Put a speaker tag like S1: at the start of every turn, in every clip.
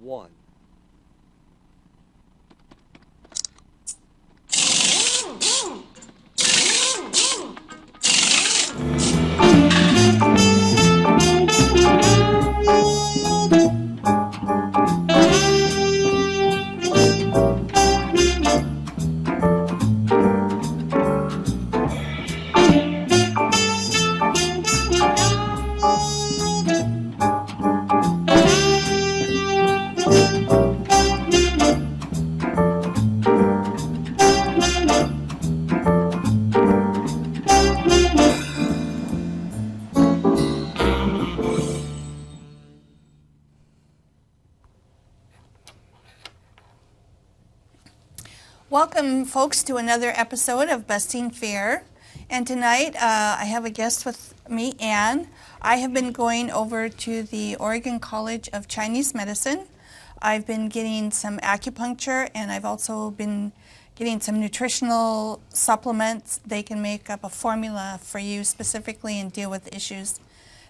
S1: 1.
S2: Welcome, folks, to another episode of Busting Fear. And tonight I have a guest with me, Anne. I have been going over to the Oregon College of Chinese Medicine. I've been getting some acupuncture, and I've also been getting some nutritional supplements. They can make up a formula for you specifically and deal with issues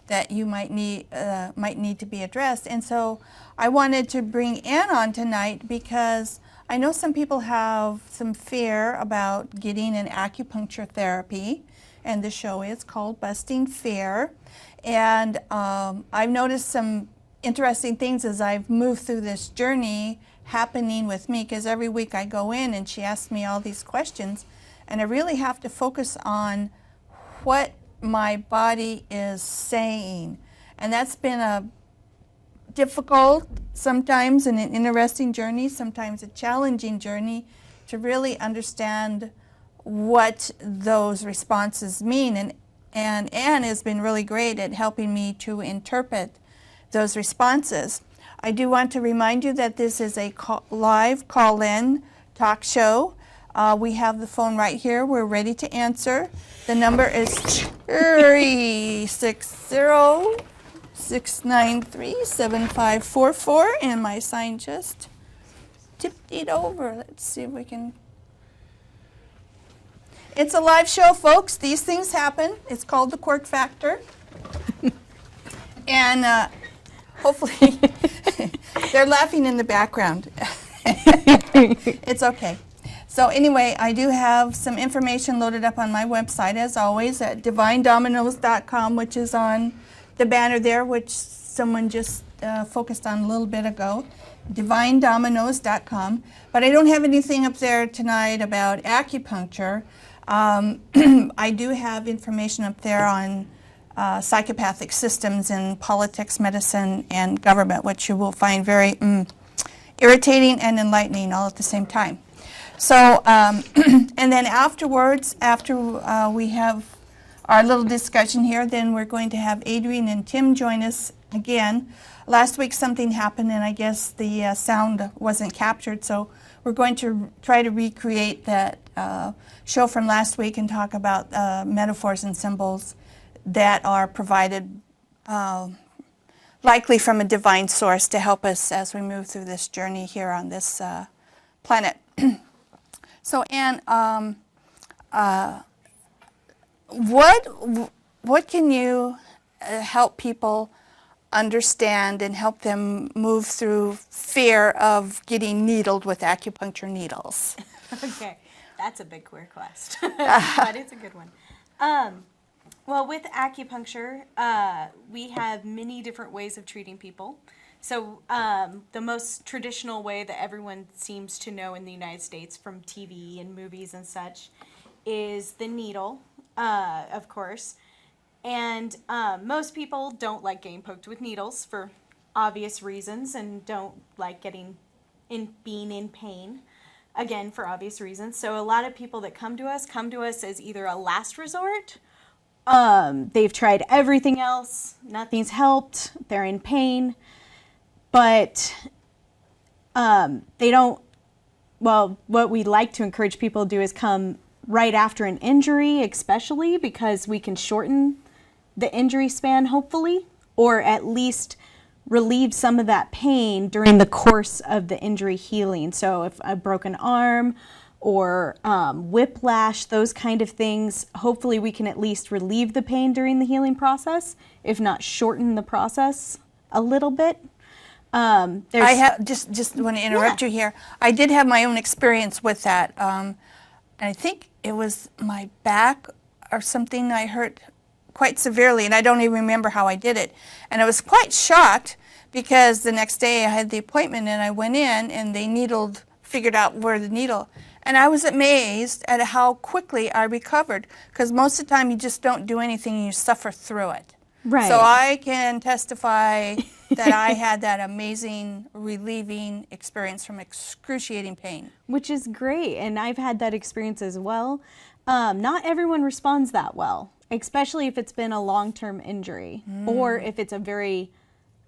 S2: that you might need to be addressed. And so I wanted to bring Anne on tonight because I know some people have some fear about getting an acupuncture therapy, and the show is called Busting Fear. And I've noticed some interesting things as I've moved through this journey happening with me, because every week I go in and she asks me all these questions, and I really have to focus on what my body is saying. And that's been a difficult, sometimes an interesting journey, sometimes a challenging journey to really understand what those responses mean. And Anne has been really great at helping me to interpret those responses. I do want to remind you that this is a live call-in talk show. We have the phone right here. We're ready to answer. The number is 360-693-7544, and my sign just tipped it over. Let's see if we can. It's a live show, folks. These things happen. It's called the Quirk Factor. And hopefully, they're laughing in the background. It's okay. So anyway, I do have some information loaded up on my website, as always, at divinedominoes.com, which is on the banner there, which someone just focused on a little bit ago, divinedominoes.com. But I don't have anything up there tonight about acupuncture. I do have information up there on psychopathic systems in politics, medicine, and government, which you will find very irritating and enlightening all at the same time. So, and then afterwards, after we have our little discussion here, then we're going to have Adrian and Tim join us again. Last week something happened, and I guess the sound wasn't captured, so we're going to try to recreate that show from last week and talk about metaphors and symbols that are provided likely from a divine source to help us as we move through this journey here on this planet. So, Anne, what can you help people understand and help them move through fear of getting needled with acupuncture needles?
S3: Okay, that's a big request, but it's a good one. Well, with acupuncture, we have many different ways of treating people. So the most traditional way that everyone seems to know in the United States from TV and movies and such is the needle, of course. And most people don't like getting poked with needles for obvious reasons and don't like being in pain, again, for obvious reasons. So a lot of people that come to us as either a last resort. They've tried everything else. Nothing's helped. They're in pain. But they don't, well, what we like to encourage people to do is come right after an injury, especially because we can shorten the injury span, hopefully, or at least relieve some of that pain during the course of the injury healing. So if a broken arm or whiplash, those kind of things, hopefully we can at least relieve the pain during the healing process, if not shorten the process a little bit.
S2: I have just want to interrupt you here. I did have my own experience with that. And I think it was my back or something I hurt quite severely, and I don't even remember how I did it. And I was quite shocked because the next day I had the appointment and I went in and they figured out where the needle. And I was amazed at how quickly I recovered, because most of the time you just don't do anything and you suffer through it.
S1: Right.
S2: So I can testify that I had that amazing, relieving experience from excruciating pain.
S1: Which is great, and I've had that experience as well. Not everyone responds that well, especially if it's been a long-term injury or if it's a very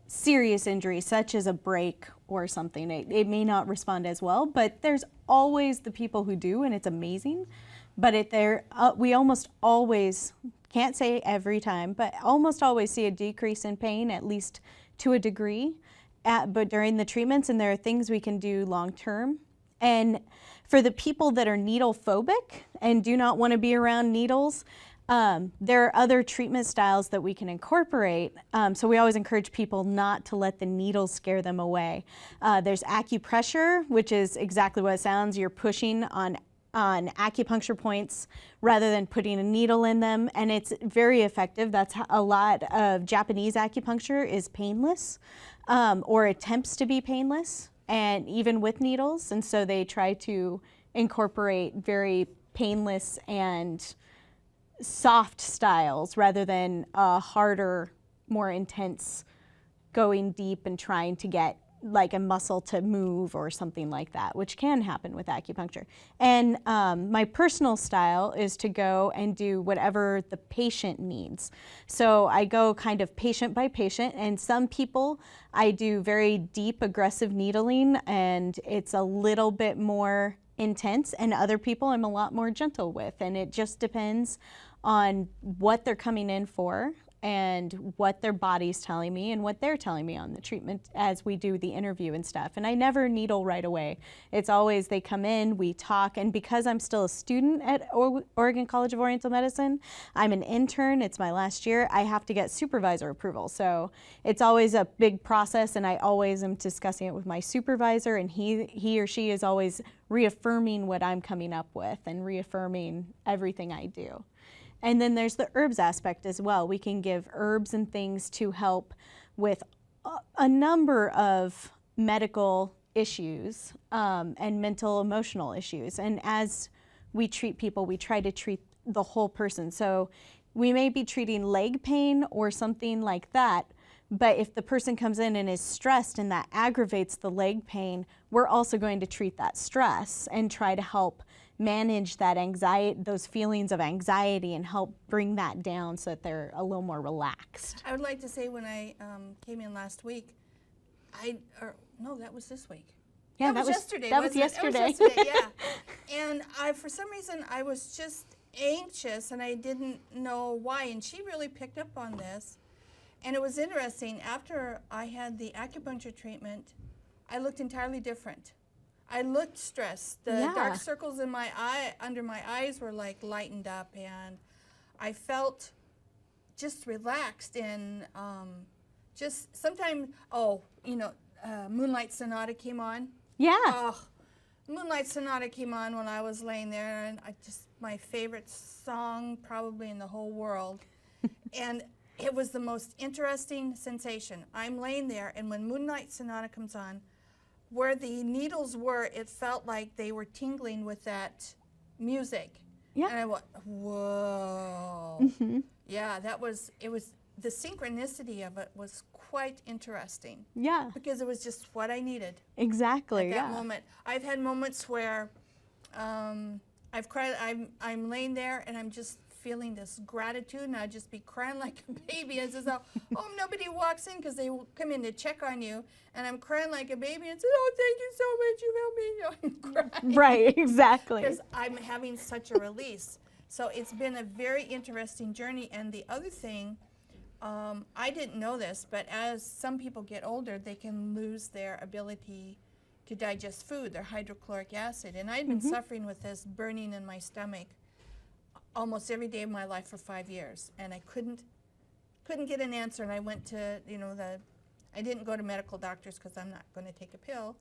S1: serious injury, such as a break or something. It may not respond as well, but there's always the people who do, and it's amazing. But we almost always, can't say every time, but almost always see a decrease in pain, at least to a degree, but during the treatments, and there are things we can do long-term. And for the people that are needle phobic and do not want to be around needles, there are other treatment styles that we can incorporate. So we always encourage people not to let the needles scare them away. There's acupressure, which is exactly what it sounds. You're pushing on acupuncture points rather than putting a needle in them, and it's very effective. That's how a lot of Japanese acupuncture is painless, or attempts to be painless, and even with needles. And so they try to incorporate very painless and soft styles rather than harder, more intense, going deep and trying to get like a muscle to move or something like that, which can happen with acupuncture. And my personal style is to go and do whatever the patient needs. So I go kind of patient by patient, and some people I do very deep, aggressive needling, and it's a little bit more intense, and other people I'm a lot more gentle with, and it just depends on what they're coming in for and what their body's telling me and what they're telling me on the treatment as we do the interview and stuff. And I never needle right away. It's always they come in, we talk, and because I'm still a student at Oregon College of Oriental Medicine, I'm an intern, it's my last year, I have to get supervisor approval. So it's always a big process, and I always am discussing it with my supervisor, and he or she is always reaffirming what I'm coming up with and reaffirming everything I do. And then there's the herbs aspect as well. We can give herbs and things to help with a number of medical issues and mental, emotional issues. And as we treat people, we try to treat the whole person. So we may be treating leg pain or something like that, but if the person comes in and is stressed and that aggravates the leg pain, we're also going to treat that stress and try to help manage that anxiety, those feelings of anxiety, and help bring that down so that they're a little more relaxed.
S2: I would like to say when I came in last week, no, that was this week.
S1: Yeah,
S2: that was yesterday.
S1: That was yesterday.
S2: That was yesterday, yeah. And for some reason, I was just anxious, and I didn't know why. And she really picked up on this. And it was interesting. After I had the acupuncture treatment, I looked entirely different. I looked stressed. The dark circles in my eye, under my eyes, were like lightened up, and I felt just relaxed and just sometimes. Moonlight Sonata came on.
S1: Yeah.
S2: Oh, Moonlight Sonata came on when I was laying there, and my favorite song probably in the whole world, and it was the most interesting sensation. I'm laying there, and when Moonlight Sonata comes on, where the needles were, it felt like they were tingling with that music.
S1: Yeah.
S2: And I went, whoa. Mm-hmm. Yeah, the synchronicity of it was quite interesting.
S1: Yeah.
S2: Because it was just what I needed.
S1: Exactly,
S2: at that moment. I've had moments where I've cried, I'm laying there and I'm just feeling this gratitude, and I'd just be crying like a baby. And says, nobody walks in because they come in to check on you, and I'm crying like a baby and says, oh, thank you so much, you helped me. I'm crying.
S1: Right, exactly.
S2: Because I'm having such a release. So it's been a very interesting journey. And the other thing, I didn't know this, but as some people get older, they can lose their ability to digest food, their hydrochloric acid. And I'd been suffering with this burning in my stomach almost every day of my life for 5 years, and I couldn't get an answer. And I went to the I didn't go to medical doctors because I'm not going to take a pill.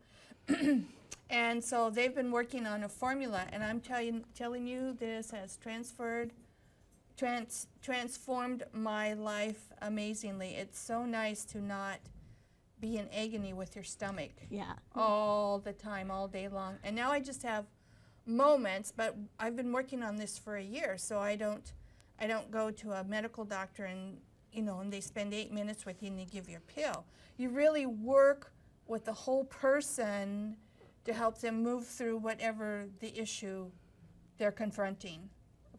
S2: And so they've been working on a formula, and I'm telling you, this has transformed my life amazingly. It's so nice to not be in agony with your stomach all the time, all day long. And now I just have moments, but I've been working on this for a year, so I don't go to a medical doctor and and they spend 8 minutes with you and they give you a pill. You really work with the whole person to help them move through whatever the issue they're confronting,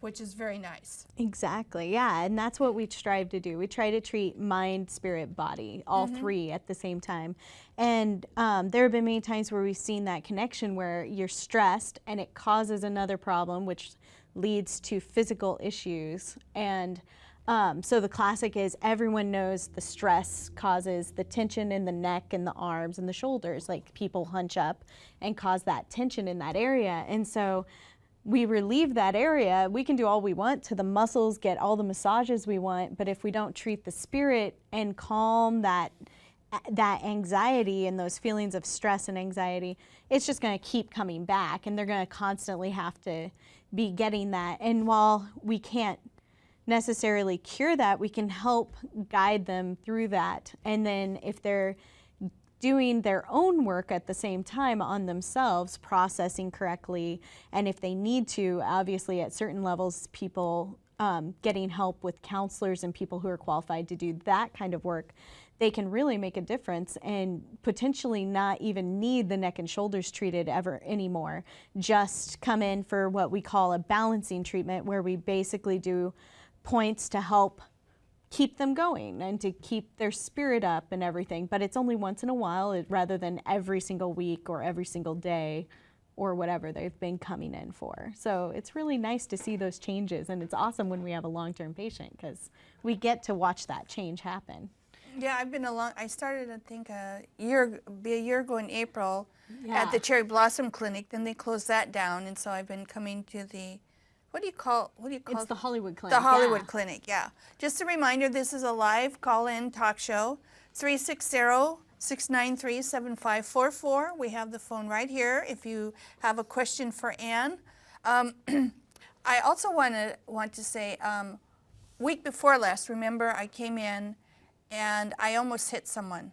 S2: which is very nice.
S1: Exactly, yeah, and that's what we strive to do. We try to treat mind, spirit, body, all three at the same time. And there have been many times where we've seen that connection where you're stressed and it causes another problem, which leads to physical issues. And so the classic is everyone knows the stress causes the tension in the neck and the arms and the shoulders. Like people hunch up and cause that tension in that area. And so we relieve that area. We can do all we want to the muscles, get all the massages we want, but if we don't treat the spirit and calm that anxiety and those feelings of stress and anxiety, it's just going to keep coming back, and they're going to constantly have to be getting that. And while we can't necessarily cure that, we can help guide them through that. And then if they're doing their own work at the same time on themselves, processing correctly, and if they need to, obviously at certain levels, people getting help with counselors and people who are qualified to do that kind of work, they can really make a difference and potentially not even need the neck and shoulders treated ever anymore. Just come in for what we call a balancing treatment, where we basically do points to help keep them going and to keep their spirit up and everything. But it's only once in a while rather than every single week or every single day or whatever they've been coming in for. So it's really nice to see those changes, and it's awesome when we have a long-term patient because we get to watch that change happen.
S2: Yeah, I started, I think, a year ago in April at the Cherry Blossom Clinic. Then they closed that down, and so I've been coming to the, what do you call
S1: It's the Hollywood Clinic.
S2: The Hollywood Clinic, yeah. Just a reminder, this is a live call-in talk show, 360-693-7544. We have the phone right here if you have a question for Ann. I also want to say, week before last, remember I came in and I almost hit someone.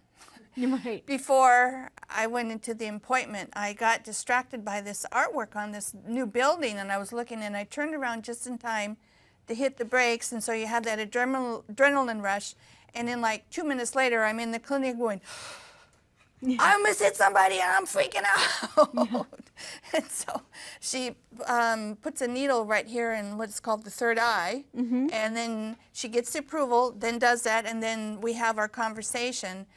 S1: Right.
S2: Before I went into the appointment, I got distracted by this artwork on this new building, and I was looking, and I turned around just in time to hit the brakes, and so you have that adrenaline rush, and then like 2 minutes later, I'm in the clinic going, I almost hit somebody, and I'm freaking out. Yeah. And so she puts a needle right here in what's called the third eye, and then she gets the approval, then does that, and then we have our conversation.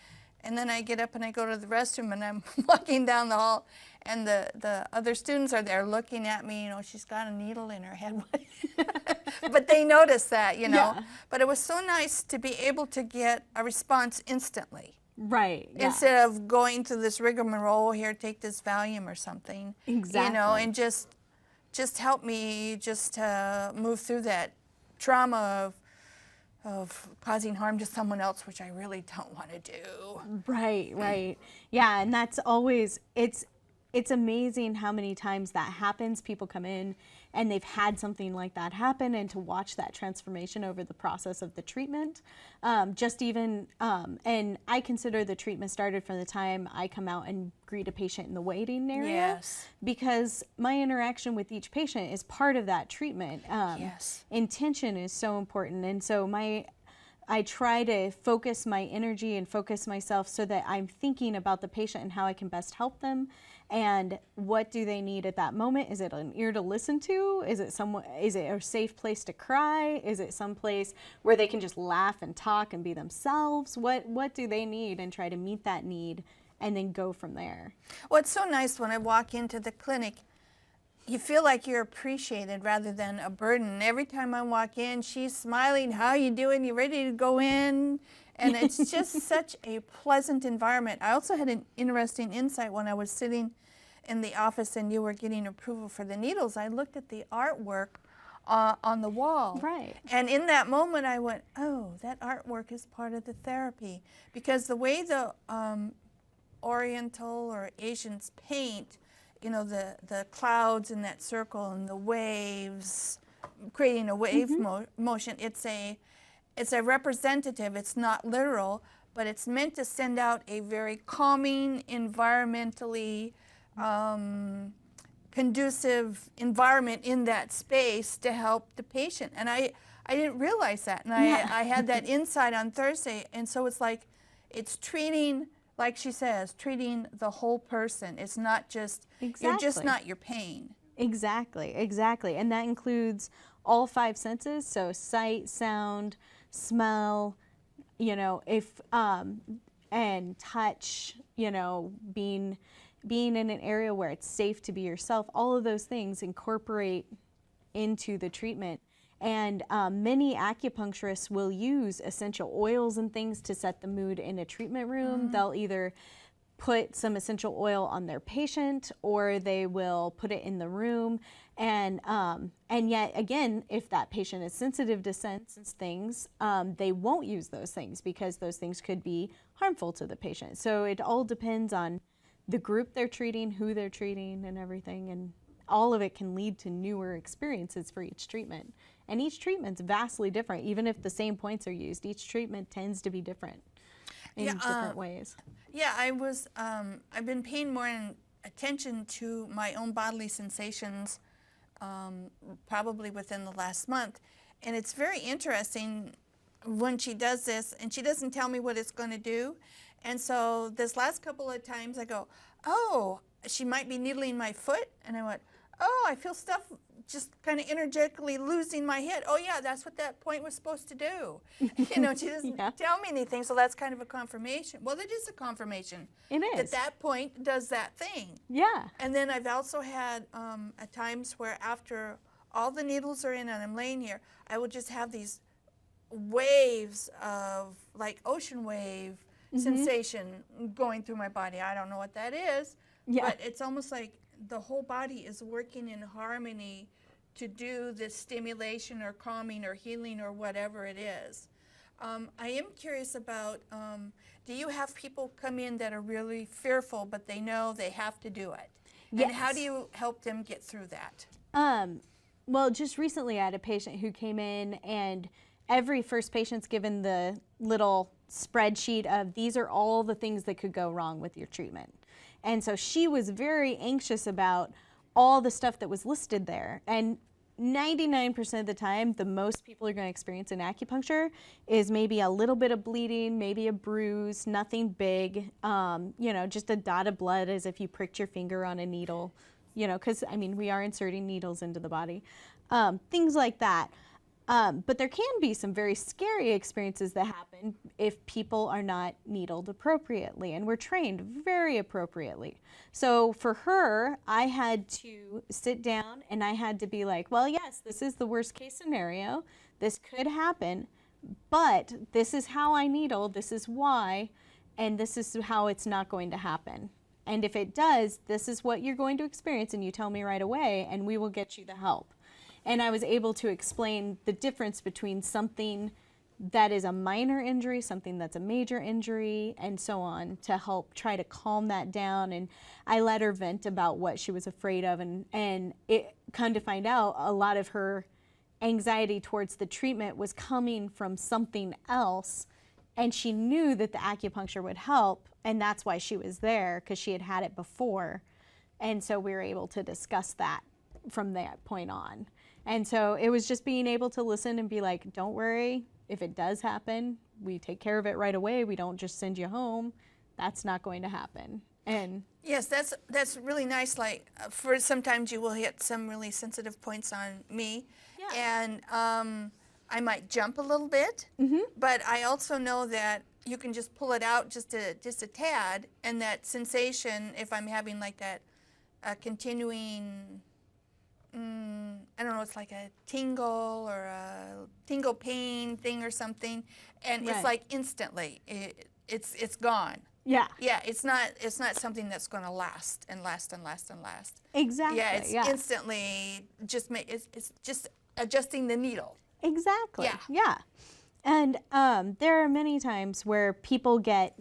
S2: And then I get up and I go to the restroom, and I'm walking down the hall, and the other students are there looking at me. She's got a needle in her head. But they notice that,
S1: Yeah.
S2: But it was so nice to be able to get a response instantly.
S1: Right. Yeah.
S2: Instead of going through this rigmarole, here, take this Valium or something.
S1: Exactly.
S2: And just help me just move through that trauma of causing harm to someone else, which I really don't want to do.
S1: Right. Yeah, and that's always, it's amazing how many times that happens. People come in and they've had something like that happen, and to watch that transformation over the process of the treatment. And I consider the treatment started from the time I come out and greet a patient in the waiting area.
S2: Yes.
S1: Because my interaction with each patient is part of that treatment.
S2: Yes.
S1: Intention is so important. And so I try to focus my energy and focus myself so that I'm thinking about the patient and how I can best help them, and what do they need at that moment. Is it an ear to listen to? Is it a safe place to cry? Is it some place where they can just laugh and talk and be themselves? What do they need, and try to meet that need and then go from there.
S2: Well, it's so nice when I walk into the clinic. You feel like you're appreciated rather than a burden. Every time I walk in, she's smiling. How you doing? You ready to go in? And it's just such a pleasant environment. I also had an interesting insight when I was sitting in the office and you were getting approval for the needles. I looked at the artwork on the wall.
S1: Right.
S2: And in that moment, I went, oh, that artwork is part of the therapy. Because the way the Oriental or Asians paint, you know, the clouds in that circle and the waves, creating a wave motion, it's a representative, it's not literal, but it's meant to send out a very calming, environmentally conducive environment in that space to help the patient. And I didn't realize that. And I had that insight on Thursday. And so it's like, it's treating, like she says, treating the whole person. It's not just, you're just not your pain.
S1: Exactly, exactly. And that includes all 5 senses, so sight, sound, smell, you know, and touch, you know, being in an area where it's safe to be yourself. All of those things incorporate into the treatment. And many acupuncturists will use essential oils and things to set the mood in a treatment room. They'll either put some essential oil on their patient, or they will put it in the room. And yet again, if that patient is sensitive to scents and things, they won't use those things because those things could be harmful to the patient. So it all depends on the group they're treating, who they're treating, and everything. And all of it can lead to newer experiences for each treatment. And each treatment's vastly different. Even if the same points are used, each treatment tends to be different in different ways.
S2: Yeah, I've been paying more attention to my own bodily sensations probably within the last month. And it's very interesting when she does this, and she doesn't tell me what it's going to do. And so this last couple of times I go, oh, she might be needling my foot. And I went, oh, I feel stuff just kind of energetically losing my head. Oh, yeah, that's what that point was supposed to do. You know, she doesn't tell me anything, so that's kind of a confirmation. Well, it is a confirmation.
S1: It is.
S2: That point does that thing.
S1: Yeah.
S2: And then I've also had at times where after all the needles are in and I'm laying here, I will just have these waves of, like, ocean wave sensation going through my body. I don't know what that is, but it's almost like the whole body is working in harmony to do this stimulation or calming or healing or whatever it is. I am curious about, do you have people come in that are really fearful, but they know they have to do it?
S1: Yes.
S2: And how do you help them get through that?
S1: Well, just recently I had a patient who came in, and every first patient's given the little spreadsheet of these are all the things that could go wrong with your treatment. And so she was very anxious about all the stuff that was listed there. And 99% of the time, the most people are going to experience in acupuncture is maybe a little bit of bleeding, maybe a bruise, nothing big, you know, just a dot of blood as if you pricked your finger on a needle, you know, because, I mean, we are inserting needles into the body, things like that. But there can be some very scary experiences that happen if people are not needled appropriately, and we're trained very appropriately. So for her, I had to sit down and I had to be like, well, yes, this is the worst case scenario. This could happen, but this is how I needle, this is why, and this is how it's not going to happen. And if it does, this is what you're going to experience, and you tell me right away, and we will get you the help. And I was able to explain the difference between something that is a minor injury, something that's a major injury, and so on, to help try to calm that down. And I let her vent about what she was afraid of, and it come to find out a lot of her anxiety towards the treatment was coming from something else, and she knew that the acupuncture would help, and that's why she was there, because she had had it before. And so we were able to discuss that from that point on. And so it was just being able to listen and be like, don't worry, if it does happen, we take care of it right away. We don't just send you home. That's not going to happen. And
S2: yes, that's really nice. Like, for sometimes you will hit some really sensitive points on me, and I might jump a little bit, but I also know that you can just pull it out just a tad, and that sensation, if I'm having like that continuing, I don't know, it's like a tingle or a tingle pain thing or something, and it's like instantly it's gone. Yeah, it's not something that's going to last and last and last and last.
S1: Exactly.
S2: Yeah, it's instantly just it's just adjusting the needle.
S1: Exactly.
S2: Yeah.
S1: Yeah. And there are many times where people get,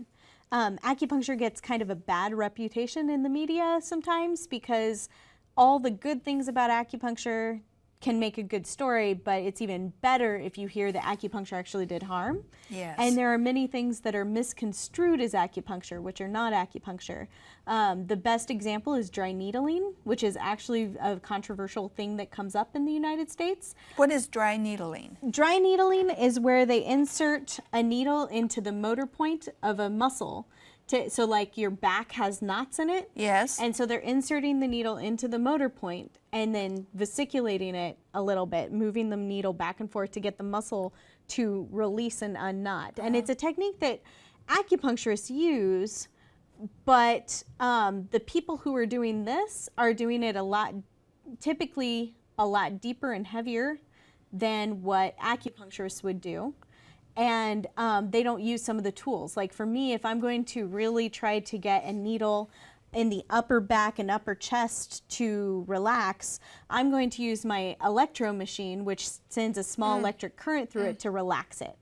S1: acupuncture gets kind of a bad reputation in the media sometimes because all the good things about acupuncture can make a good story, but it's even better if you hear that acupuncture actually did harm.
S2: Yes.
S1: And there are many things that are misconstrued as acupuncture, which are not acupuncture. The best example is dry needling, which is actually a controversial thing that comes up in the United States.
S2: What is dry needling?
S1: Dry needling is where they insert a needle into the motor point of a muscle. So like your back has knots in it.
S2: Yes.
S1: And so they're inserting the needle into the motor point and then vesiculating it a little bit, moving the needle back and forth to get the muscle to release and unknot. And it's a technique that acupuncturists use, but the people who are doing this are doing it typically a lot deeper and heavier than what acupuncturists would do. And they don't use some of the tools. Like for me, if I'm going to really try to get a needle in the upper back and upper chest to relax, I'm going to use my electro machine, which sends a small electric current through it to relax it.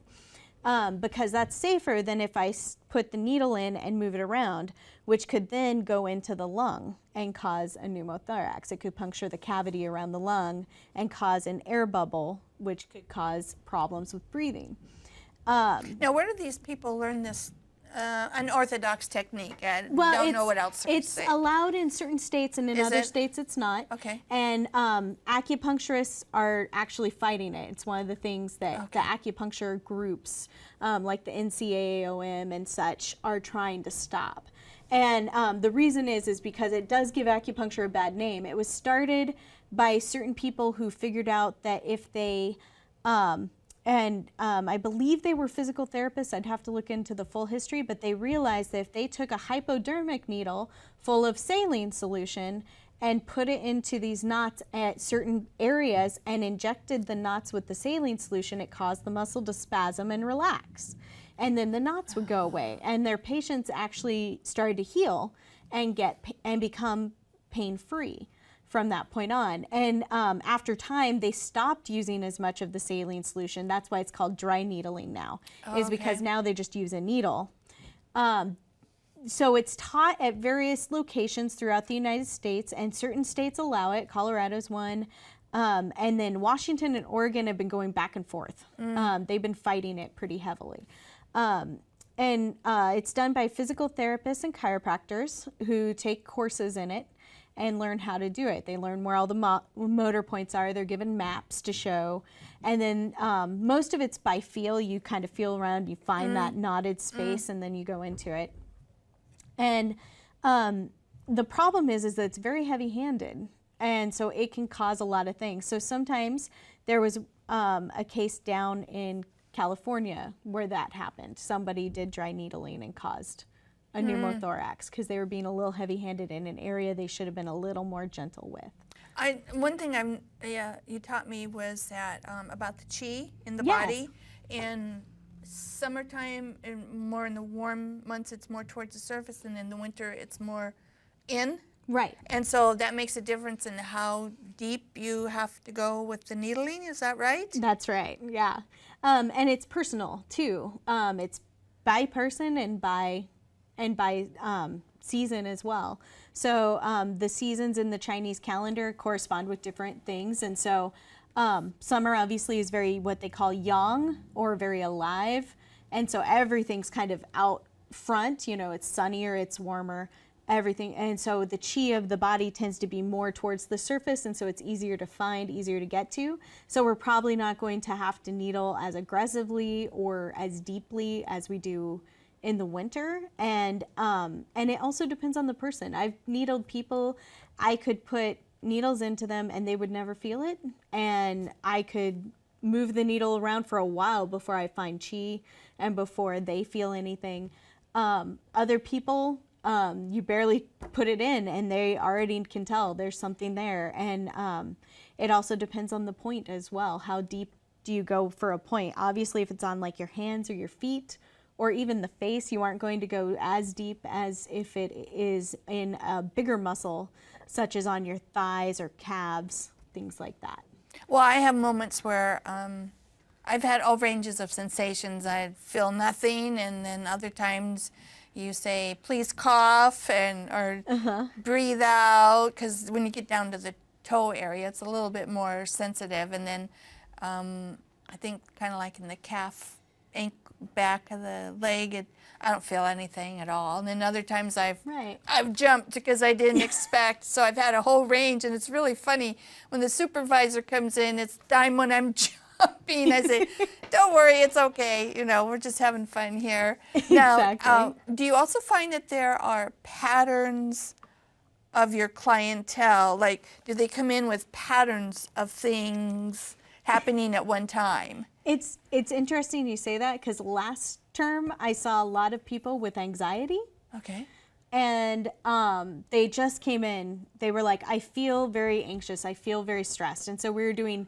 S1: Because that's safer than if I put the needle in and move it around, which could then go into the lung and cause a pneumothorax. It could puncture the cavity around the lung and cause an air bubble, which could cause problems with breathing.
S2: Now, where do these people learn this unorthodox technique? I don't know what else to
S1: it's
S2: say.
S1: allowed in certain states, and in
S2: Is
S1: other
S2: it?
S1: states it's not.
S2: Okay.
S1: And acupuncturists are actually fighting it. It's one of the things that the acupuncture groups, like the NCAAOM and such, are trying to stop. And the reason is because it does give acupuncture a bad name. It was started by certain people who figured out that if they I believe they were physical therapists. I'd have to look into the full history, but they realized that if they took a hypodermic needle full of saline solution and put it into these knots at certain areas and injected the knots with the saline solution, it caused the muscle to spasm and relax. And then the knots would go away. And their patients actually started to heal and become pain-free from that point on. And after time, they stopped using as much of the saline solution. That's why it's called dry needling now, is because now they just use a needle. So it's taught at various locations throughout the United States, and certain states allow it. Colorado's one. And then Washington and Oregon have been going back and forth. They've been fighting it pretty heavily. And it's done by physical therapists and chiropractors who take courses in it and learn how to do it. They learn where all the motor points are. They're given maps to show. And then most of it's by feel. You kind of feel around, you find that knotted space, and then you go into it. And the problem is that it's very heavy-handed. And so it can cause a lot of things. So sometimes there was a case down in California where that happened. Somebody did dry needling and caused a pneumothorax because they were being a little heavy-handed in an area they should have been a little more gentle with.
S2: One thing you taught me was that about the chi in the
S1: Yes.
S2: body. In summertime, and more in the warm months, it's more towards the surface, and in the winter, it's more in.
S1: Right.
S2: And so that makes a difference in how deep you have to go with the needling. Is that right?
S1: That's right. Yeah. And it's personal too. It's by person and by season as well. So the seasons in the Chinese calendar correspond with different things. And so summer obviously is very what they call yang, or very alive. And so everything's kind of out front, it's sunnier, it's warmer, everything. And so the chi of the body tends to be more towards the surface, and so it's easier to find, easier to get to. So we're probably not going to have to needle as aggressively or as deeply as we do in the winter. And it also depends on the person. I've needled people, I could put needles into them and they would never feel it, and I could move the needle around for a while before I find chi and before they feel anything. Other people, you barely put it in and they already can tell there's something there. And it also depends on the point as well. How deep do you go for a point? Obviously, if it's on like your hands or your feet or even the face, you aren't going to go as deep as if it is in a bigger muscle, such as on your thighs or calves, things like that.
S2: Well, I have moments where I've had all ranges of sensations. I feel nothing, and then other times you say, please cough or breathe out, because when you get down to the toe area, it's a little bit more sensitive. And then I think kind of like in the calf, back of the leg, I don't feel anything at all. And then other times I've jumped because I didn't expect. So I've had a whole range, and it's really funny when the supervisor comes in. It's time when I'm jumping. I say, "Don't worry, it's okay. You know, we're just having fun here." Now,
S1: Exactly.
S2: do you also find that there are patterns of your clientele? Like, do they come in with patterns of things happening at one time?
S1: It's interesting you say that, because last term I saw a lot of people with anxiety.
S2: Okay.
S1: And they just came in. They were like, I feel very anxious. I feel very stressed. And so we were doing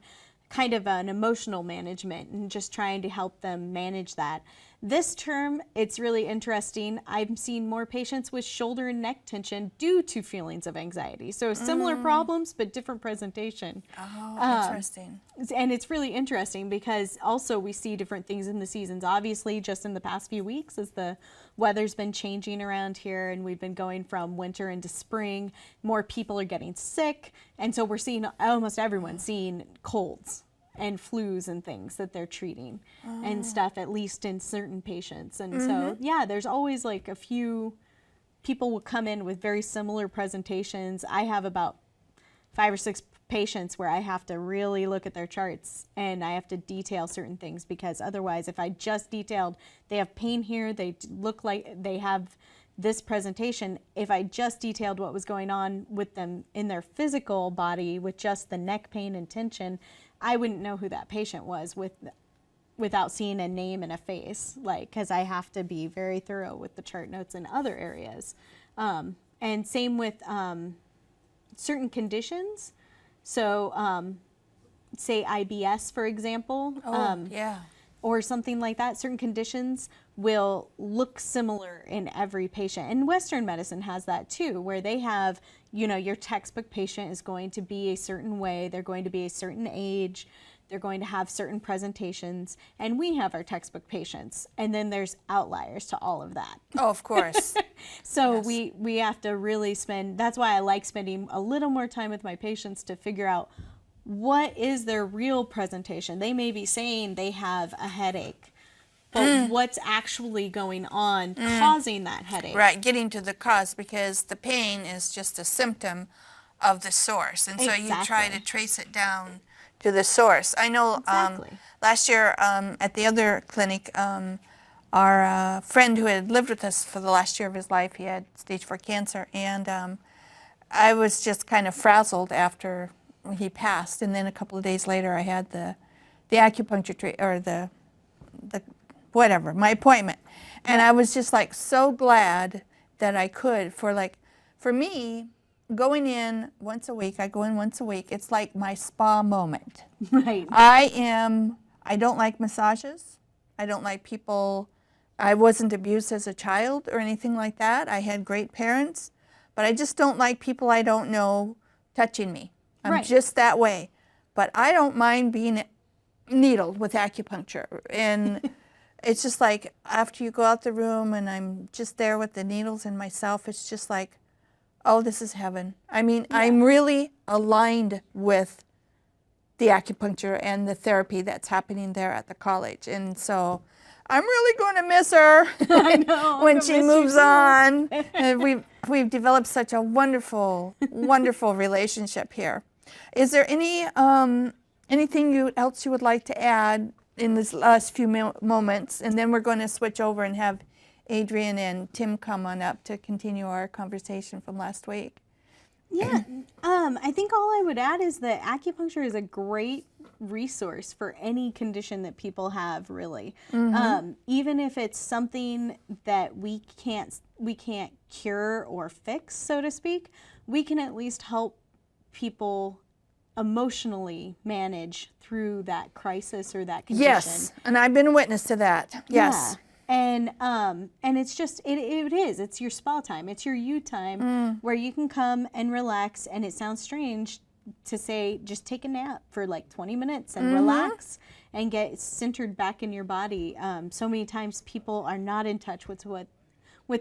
S1: kind of an emotional management and just trying to help them manage that. This term, it's really interesting. I'm seeing more patients with shoulder and neck tension due to feelings of anxiety. So similar problems, but different presentation.
S2: Oh, interesting.
S1: And it's really interesting because also we see different things in the seasons. Obviously, just in the past few weeks, as the weather's been changing around here and we've been going from winter into spring, more people are getting sick. And so we're seeing almost everyone seeing colds and flus and things that they're treating and stuff, at least in certain patients. And so, yeah, there's always like a few people will come in with very similar presentations. I have about 5 or 6 patients where I have to really look at their charts and I have to detail certain things, because otherwise if I just detailed they have pain here, they look like they have this presentation, if I just detailed what was going on with them in their physical body with just the neck pain and tension, I wouldn't know who that patient was without seeing a name and a face, like, because I have to be very thorough with the chart notes in other areas. And same with certain conditions. So say IBS, for example, or something like that. Certain conditions will look similar in every patient. And Western medicine has that too, where they have, you know, your textbook patient is going to be a certain way, they're going to be a certain age, they're going to have certain presentations, and we have our textbook patients. And then there's outliers to all of that.
S2: Oh, of course.
S1: So we have to really spend, that's why I like spending a little more time with my patients to figure out what is their real presentation. They may be saying they have a headache, but what's actually going on causing that headache?
S2: Right, getting to the cause, because the pain is just a symptom of the source. And so you try to trace it down to the source. I know last year at the other clinic, our friend who had lived with us for the last year of his life, he had stage 4 cancer, and I was just kind of frazzled after he passed. And then a couple of days later, I had the acupuncture or the whatever, my appointment. And I was just like so glad that I could, for me, going in once a week, I go in once a week, it's like my spa moment.
S1: Right.
S2: I don't like massages. I don't like people, I wasn't abused as a child or anything like that. I had great parents, but I just don't like people I don't know touching me. I'm just that way. But I don't mind being needled with acupuncture. And it's just like after you go out the room and I'm just there with the needles and myself, it's just like, oh, this is heaven. I mean, I'm really aligned with the acupuncture and the therapy that's happening there at the college. And so I'm really going to miss her
S1: I know,
S2: when she moves on. And we've developed such a wonderful, wonderful relationship here. Is there anything else you would like to add in this last few moments? And then we're going to switch over and have Adrian and Tim come on up to continue our conversation from last week.
S1: Yeah, I think all I would add is that acupuncture is a great resource for any condition that people have, really. Even if it's something that we can't cure or fix, so to speak, we can at least help people emotionally manage through that crisis or that condition.
S2: Yes, and I've been a witness to that. Yes.
S1: Yeah. And it's just, it's your spa time. It's your you time where you can come and relax. And it sounds strange to say just take a nap for like 20 minutes and relax and get centered back in your body. So many times people are not in touch with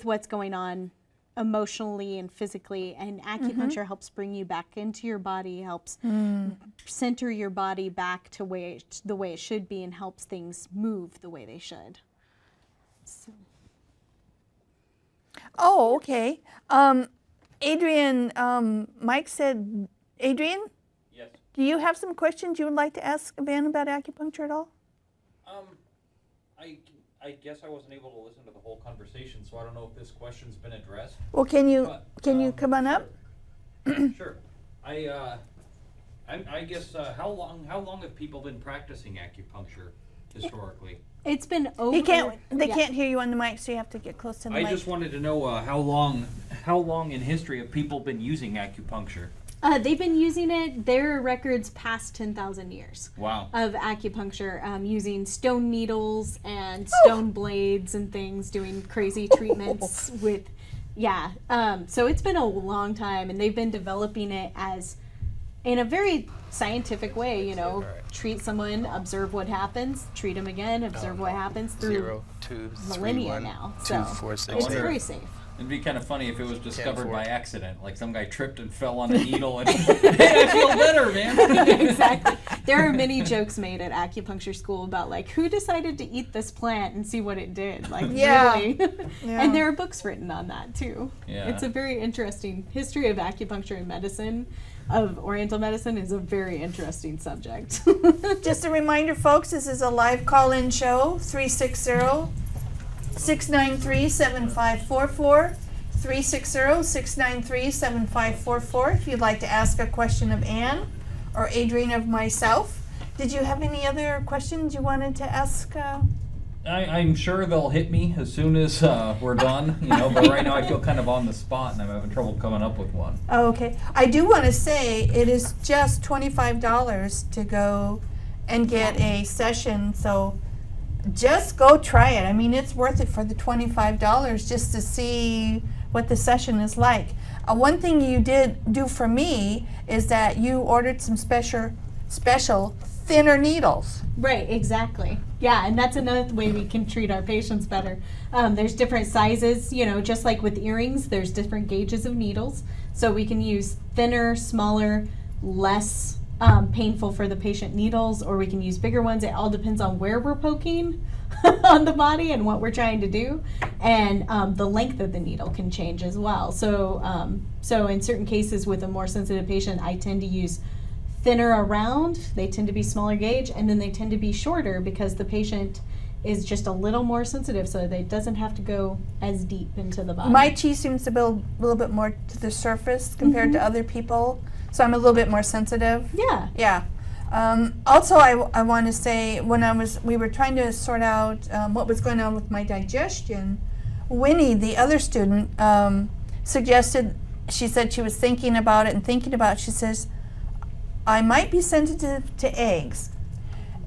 S1: what's going on emotionally and physically, and acupuncture helps bring you back into your body, helps center your body back to the way it should be, and helps things move the way they should. So.
S2: Oh, okay. Adrian, Mike said, Adrian?
S4: Yes.
S2: Do you have some questions you would like to ask Ben about acupuncture at all?
S4: I guess I wasn't able to listen to the whole conversation, so I don't know if this question's been addressed.
S2: Well, can you
S4: But,
S2: come on up?
S4: Sure. I guess how long have people been practicing acupuncture historically?
S1: It's been over.
S2: They can't hear you on the mic, so you have to get close to the mic.
S4: I just wanted to know how long in history have people been using acupuncture?
S1: They've been using it. There are records past 10,000 years.
S4: Wow.
S1: Of acupuncture, using stone needles and stone blades and things, doing crazy treatments with, so it's been a long time, and they've been developing it as in a very scientific way, you know, treat someone, observe what happens, treat them again, observe what happens through
S5: 0, 2, 3,
S1: millennia
S5: 1,
S1: now.
S5: 2,
S1: So
S5: 4, 6,
S1: it's
S5: 8.
S1: very safe.
S4: It'd be kind of funny if it was discovered
S5: 4.
S4: by accident, like some guy tripped and fell on a needle and, hey, I feel better, man.
S1: Exactly. There are many jokes made at acupuncture school about like who decided to eat this plant and see what it did. Like really. And there are books written on that too.
S4: Yeah.
S1: It's a very interesting history of acupuncture and medicine, of Oriental medicine is a very interesting subject.
S2: Just a reminder, folks, this is a live call-in show, 360-693-7544, 360-693-7544, if you'd like to ask a question of Ann or Adrian of myself. Did you have any other questions you wanted to ask?
S4: I'm sure they'll hit me as soon as we're done, but right now I feel kind of on the spot and I'm having trouble coming up with one.
S2: Oh, okay. I do want to say it is just $25 to go and get a session, so just go try it. I mean, it's worth it for the $25 just to see what the session is like. One thing you did do for me is that you ordered some special thinner needles.
S1: Right, exactly. Yeah, and that's another way we can treat our patients better. There's different sizes, just like with earrings, there's different gauges of needles. So we can use thinner, smaller, less painful for the patient needles, or we can use bigger ones. It all depends on where we're poking on the body and what we're trying to do. And the length of the needle can change as well. So in certain cases with a more sensitive patient, I tend to use thinner around, they tend to be smaller gauge, and then they tend to be shorter because the patient is just a little more sensitive, so they doesn't have to go as deep into the body.
S2: My chi seems to build a little bit more to the surface compared to other people, so I'm a little bit more sensitive.
S1: Yeah.
S2: Yeah. Also, I want to say when we were trying to sort out what was going on with my digestion, Winnie, the other student, suggested. She said she was thinking about it. She says, I might be sensitive to eggs.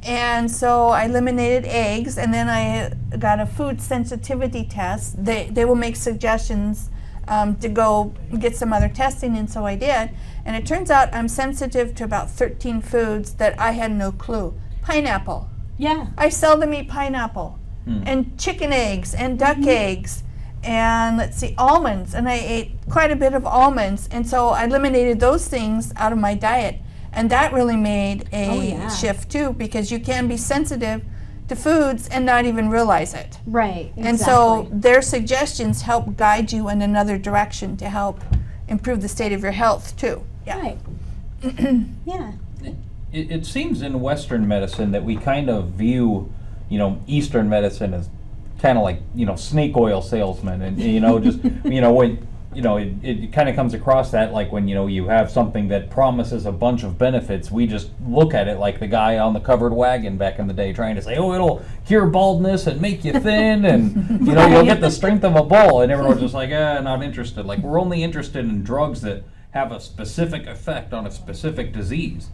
S2: And so I eliminated eggs, and then I got a food sensitivity test. They will make suggestions to go get some other testing, and so I did. And it turns out I'm sensitive to about 13 foods that I had no clue. Pineapple.
S1: Yeah.
S2: I seldom eat pineapple. And chicken eggs and duck eggs. And let's see, almonds. And I ate quite a bit of almonds. And so I eliminated those things out of my diet. And that really made a shift too, because you can be sensitive to foods and not even realize it.
S1: Right, exactly.
S2: And so their suggestions help guide you in another direction to help improve the state of your health too. Yeah.
S1: Right. Yeah.
S4: It seems in Western medicine that we kind of view, Eastern medicine as kind of like, snake oil salesmen, and just when it kind of comes across that like when you have something that promises a bunch of benefits, we just look at it like the guy on the covered wagon back in the day trying to say, oh, it'll cure baldness and make you thin and you'll get the strength of a bull, and everyone's just like, not interested. Like, we're only interested in drugs that have a specific effect on a specific disease.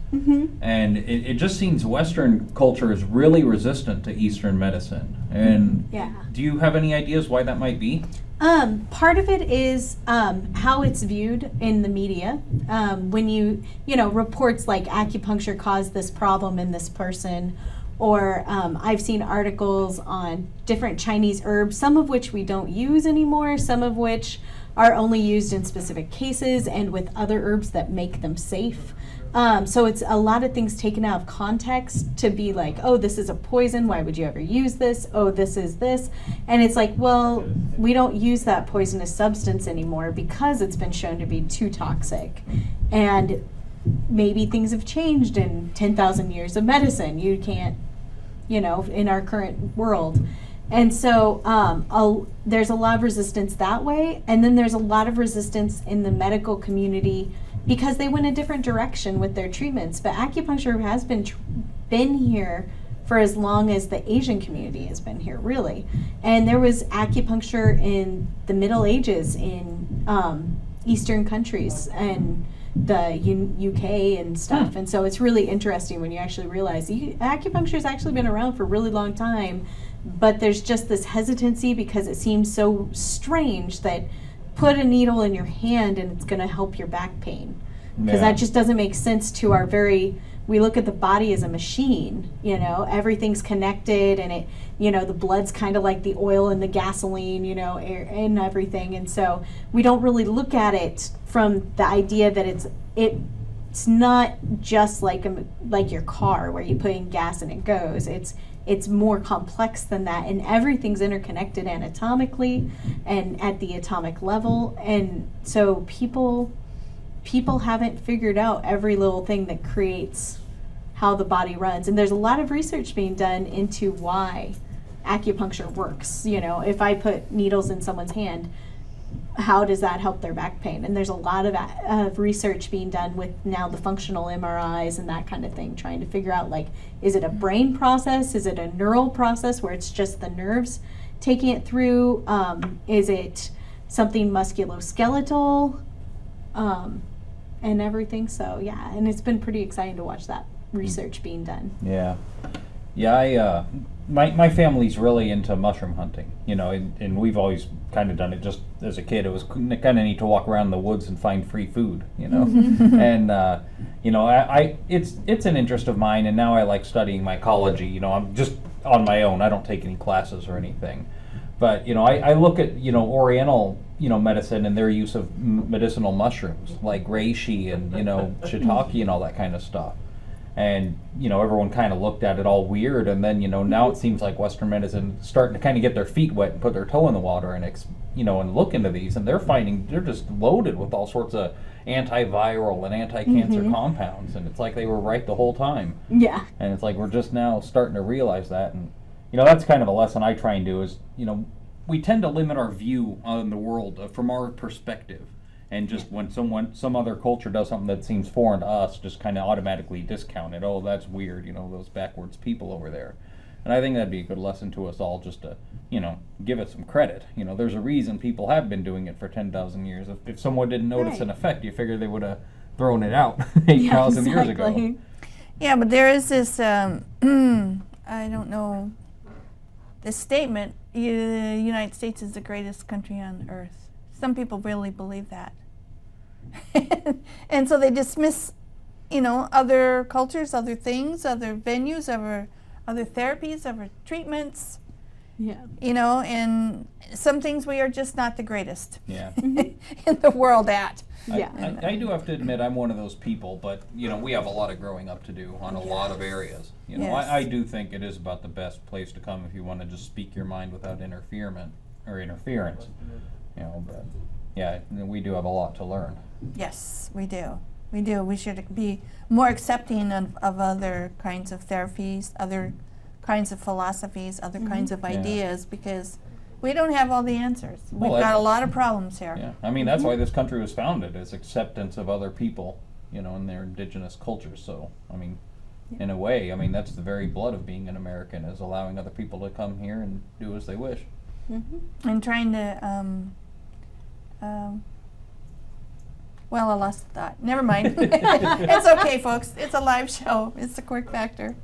S4: And it just seems Western culture is really resistant to Eastern medicine. And do you have any ideas why that might be?
S1: Part of it is how it's viewed in the media. When reports like acupuncture caused this problem in this person, or I've seen articles on different Chinese herbs, some of which we don't use anymore, some of which are only used in specific cases and with other herbs that make them safe. So it's a lot of things taken out of context to be like, oh, this is a poison. Why would you ever use this? Oh, this is this. And it's like, well, we don't use that poisonous substance anymore because it's been shown to be too toxic. And maybe things have changed in 10,000 years of medicine. You can't, in our current world. And so there's a lot of resistance that way. And then there's a lot of resistance in the medical community because they went a different direction with their treatments. But acupuncture has been here for as long as the Asian community has been here, really. And there was acupuncture in the Middle Ages in Eastern countries and the UK and stuff. And so it's really interesting when you actually realize acupuncture has actually been around for a really long time, but there's just this hesitancy because it seems so strange that put a needle in your hand and it's going to help your back pain. Because that just doesn't make sense to our we look at the body as a machine, everything's connected and it, the blood's kind of like the oil and the gasoline, air and everything. And so we don't really look at it from the idea that it's not just like your car where you put in gas and it goes. It's more complex than that, and everything's interconnected anatomically and at the atomic level. And so people haven't figured out every little thing that creates how the body runs. And there's a lot of research being done into why acupuncture works. If I put needles in someone's hand, how does that help their back pain? And there's a lot of research being done with now the functional MRIs and that kind of thing, trying to figure out, like, is it a brain process? Is it a neural process where it's just the nerves taking it through? Is it something musculoskeletal? And everything. So, yeah, and it's been pretty exciting to watch that research being done.
S4: Yeah. My family's really into mushroom hunting, and we've always kind of done it just as a kid. It was kind of neat to walk around the woods and find free food, and it's an interest of mine, and now I like studying mycology. I'm just on my own. I don't take any classes or anything, but I look at Oriental medicine and their use of medicinal mushrooms like reishi and shiitake and all that kind of stuff. And, everyone kind of looked at it all weird. And then, now it seems like Western medicine is starting to kind of get their feet wet and put their toe in the water and, and look into these. And they're just loaded with all sorts of antiviral and anti-cancer compounds. And it's like they were right the whole time.
S1: Yeah.
S4: And it's like we're just now starting to realize that. And, that's kind of a lesson I try and do is, we tend to limit our view on the world from our perspective. And just when some other culture does something that seems foreign to us, just kind of automatically discount it. Oh, that's weird, those backwards people over there. And I think that'd be a good lesson to us all, just to, give it some credit. There's a reason people have been doing it for 10,000 years. If someone didn't notice an effect, you figure they would have thrown it out 8,000 years ago.
S2: Yeah, but there is this, I don't know, this statement, the United States is the greatest country on earth. Some people really believe that. And so they dismiss, other cultures, other things, other venues, other therapies, other treatments.
S1: Yeah.
S2: And some things we are just not the greatest
S4: in
S2: the world at.
S1: Yeah.
S4: I do have to admit I'm one of those people, but we have a lot of growing up to do on a lot of areas. I do think it is about the best place to come if you want to just speak your mind without interference. But yeah, we do have a lot to learn.
S2: Yes, we do. We do. We should be more accepting of other kinds of therapies, other kinds of philosophies, other kinds of ideas, because we don't have all the answers. We've got a lot of problems here.
S4: Yeah, I mean, that's why this country was founded, is acceptance of other people, and their indigenous cultures. So, I mean, in a way, that's the very blood of being an American, is allowing other people to come here and do as they wish.
S2: And trying to, well, I lost the thought. Never mind. It's okay, folks. It's a live show. It's the Quirk Factor.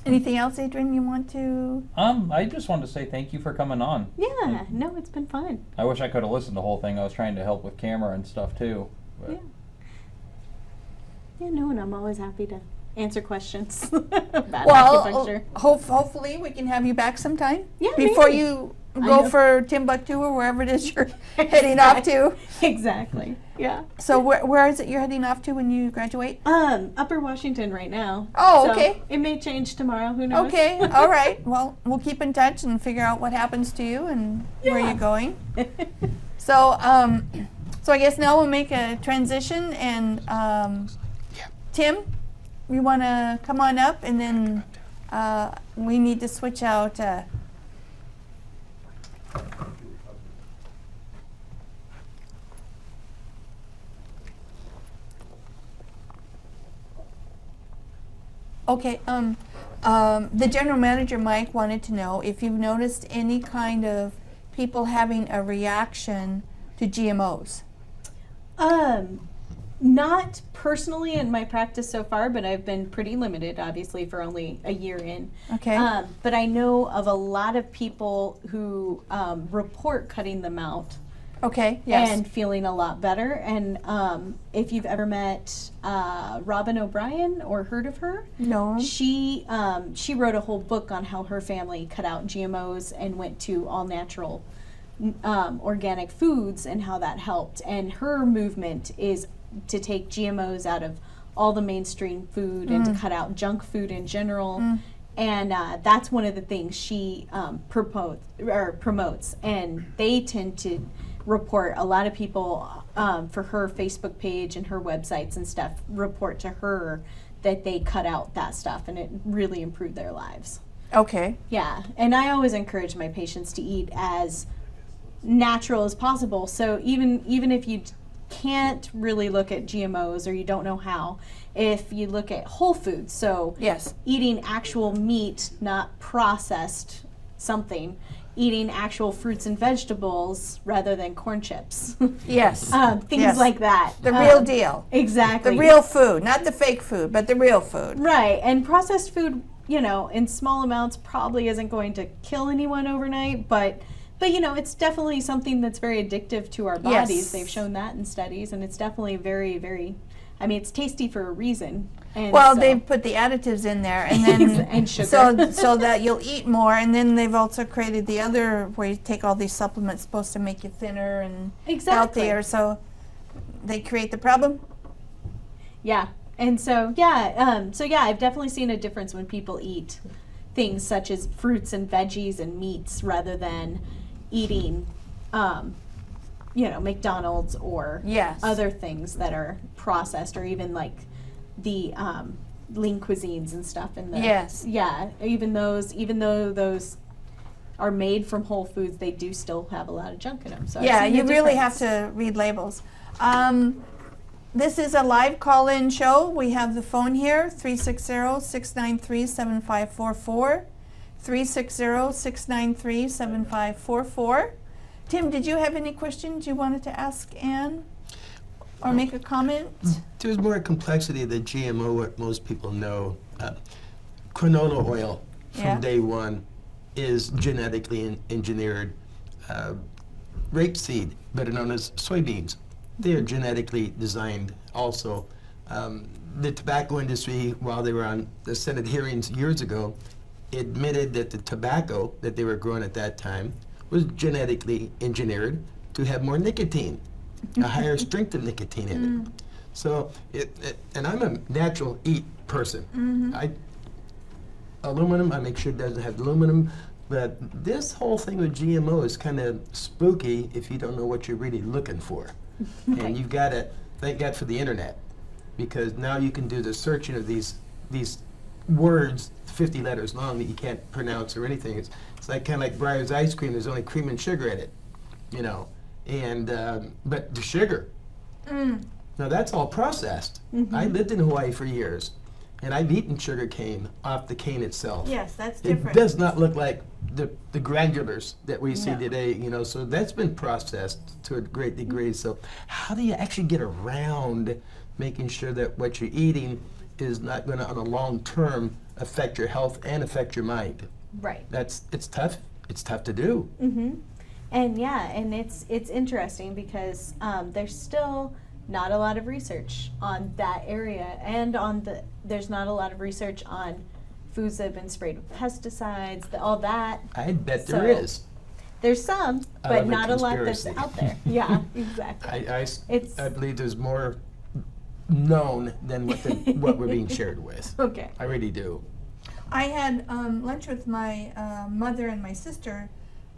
S2: Anything else, Adrian, you want to?
S4: I just wanted to say thank you for coming on.
S1: Yeah, no, it's been fun.
S4: I wish I could have listened to the whole thing. I was trying to help with camera and stuff too. But.
S1: Yeah. Yeah, no, and I'm always happy to answer questions about acupuncture.
S2: Hopefully we can have you back sometime.
S1: Yeah,
S2: before
S1: maybe.
S2: you
S1: I
S2: go
S1: know.
S2: for Timbuktu or wherever it is you're heading off to.
S1: Exactly. Yeah.
S2: So where is it you're heading off to when you graduate?
S1: Upper Washington right now.
S2: Oh,
S1: So
S2: okay.
S1: It may change tomorrow. Who knows?
S2: Okay, all right. Well, we'll keep in touch and figure out what happens to you and where
S1: Yeah.
S2: you're going. So, so I guess now we'll make a transition, and Tim, you want to come on up, and then we need to switch out. Okay. The general manager, Mike, wanted to know if you've noticed any kind of people having a reaction to GMOs.
S1: Not personally in my practice so far, but I've been pretty limited, obviously, for only a year in.
S2: Okay.
S1: But I know of a lot of people who report cutting them out
S2: Okay. Yes.
S1: and feeling a lot better. And if you've ever met Robin O'Brien or heard of her,
S2: no.
S1: she wrote a whole book on how her family cut out GMOs and went to all natural organic foods and how that helped. And her movement is to take GMOs out of all the mainstream food and to cut out junk food in general. And that's one of the things she promotes. And they tend to report, a lot of people for her Facebook page and her websites and stuff report to her that they cut out that stuff and it really improved their lives.
S2: Okay.
S1: Yeah, and I always encourage my patients to eat as natural as possible. So even if you can't really look at GMOs or you don't know how, if you look at whole foods, so
S2: Yes.
S1: eating actual meat, not processed something, eating actual fruits and vegetables rather than corn chips,
S2: Yes.
S1: things
S2: Yes.
S1: like that.
S2: The real deal.
S1: Exactly.
S2: The real food, not the fake food, but the real food.
S1: Right, and processed food, in small amounts probably isn't going to kill anyone overnight, but it's definitely something that's very addictive to our bodies.
S2: Yes.
S1: They've shown that in studies, and it's definitely very, very, it's tasty for a reason. And
S2: Well,
S1: so-
S2: they've put the additives in there, and then
S1: And sugar.
S2: so that you'll eat more. And then they've also created the other where you take all these supplements supposed to make you thinner and
S1: Exactly.
S2: healthier. So they create the problem.
S1: Yeah, and so I've definitely seen a difference when people eat things such as fruits and veggies and meats rather than eating, McDonald's or
S2: Yes.
S1: other things that are processed, or even like the lean cuisines and stuff. And
S2: Yes.
S1: yeah, even though those are made from whole foods, they do still have a lot of junk in them. So I've
S2: Yeah,
S1: seen the
S2: you really have
S1: difference.
S2: to read labels. This is a live call-in show. We have the phone here, 360-693-7544. 360-693-7544. Tim, did you have any questions you wanted to ask Anne or make a comment?
S5: There's more complexity than GMO, what most people know. Canola oil from
S2: Yeah.
S5: day one is genetically engineered. Rapeseed, better known as soybeans, they are genetically designed also. The tobacco industry, while they were on the Senate hearings years ago, admitted that the tobacco that they were growing at that time was genetically engineered to have more nicotine, a higher strength of nicotine in it. So, and I'm a natural eat person. Aluminum, I make sure it doesn't have aluminum, but this whole thing with GMO is kind of spooky if you don't know what you're really looking for. And you've got to thank God for the internet, because now you can do the searching of these words 50 letters long that you can't pronounce or anything. It's like kind of like Breyer's ice cream. There's only cream and sugar in it, and but the sugar. Now that's all processed. I lived in Hawaii for years, and I've eaten sugar cane off the cane itself.
S2: Yes, that's
S5: It
S2: different.
S5: does not look like the granulars that we see
S1: No.
S5: today, so that's been processed to a great degree. So how do you actually get around making sure that what you're eating is not going to, on a long term, affect your health and affect your mind.
S1: Right.
S5: It's tough. It's tough to do.
S1: And yeah, and it's interesting because there's still not a lot of research on that area, and there's not a lot of research on foods that have been sprayed with pesticides, all that.
S5: I bet
S1: So,
S5: there is.
S1: There's some,
S5: I
S1: but
S5: love a
S1: not a lot that's
S5: conspiracy.
S1: out there. Yeah, exactly.
S5: I believe there's more known than what we're being shared with.
S1: Okay.
S5: I really do.
S2: I had lunch with my mother and my sister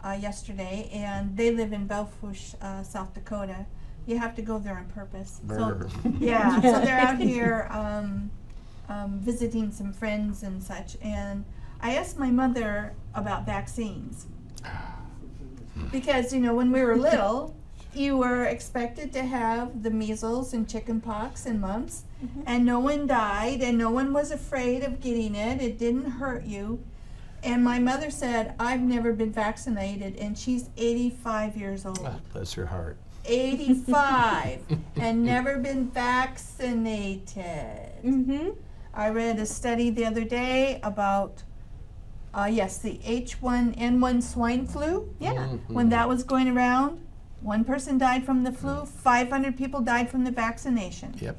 S2: yesterday, and they live in Belfouche, South Dakota. You have to go there on purpose.
S5: Brr.
S2: Yeah, so they're out here visiting some friends and such, and I asked my mother about vaccines. Because, when we were little, you were expected to have the measles and chicken pox and mumps, and no one died, and no one was afraid of getting it. It didn't hurt you. And my mother said, I've never been vaccinated, and she's 85 years old.
S5: Ah, bless her heart.
S2: 85 and never been vaccinated. I read a study the other day about the H1N1 swine flu.
S1: Yeah.
S2: When that was going around, one person died from the flu, 500 people died from the vaccination.
S5: Yep.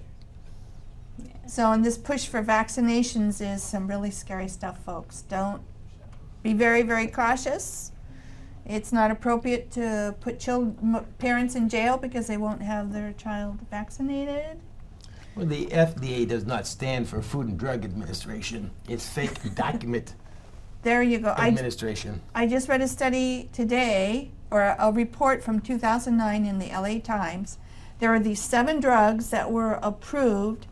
S2: So, and this push for vaccinations is some really scary stuff, folks. Don't be very, very cautious. It's not appropriate to put parents in jail because they won't have their child vaccinated.
S5: Well, the FDA does not stand for Food and Drug Administration. It's fake document
S2: There you go.
S5: administration.
S2: I just read a study today, or a report from 2009 in the LA Times. There are these 7 drugs that were approved,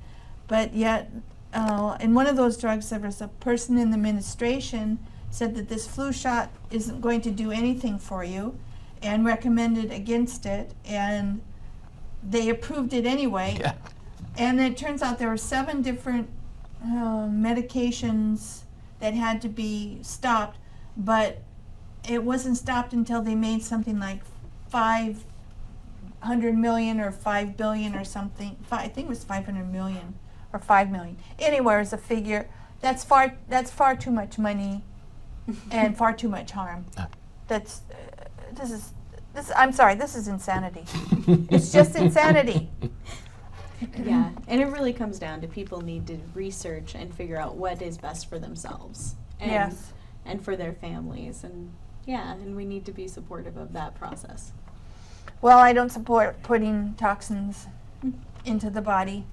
S2: but yet in one of those drugs there was a person in the administration said that this flu shot isn't going to do anything for you and recommended against it, and they approved it anyway.
S5: Yeah.
S2: And it turns out there were 7 different medications that had to be stopped, but it wasn't stopped until they made something like 500 million or 5 billion or something. I think it was 500 million or 5 million. Anywhere is a figure. That's far too much money and far too much harm. This is insanity. It's just insanity.
S1: Yeah, and it really comes down to people need to research and figure out what is best for themselves and,
S2: Yes.
S1: and for their families. And yeah, and we need to be supportive of that process.
S2: Well, I don't support putting toxins into the body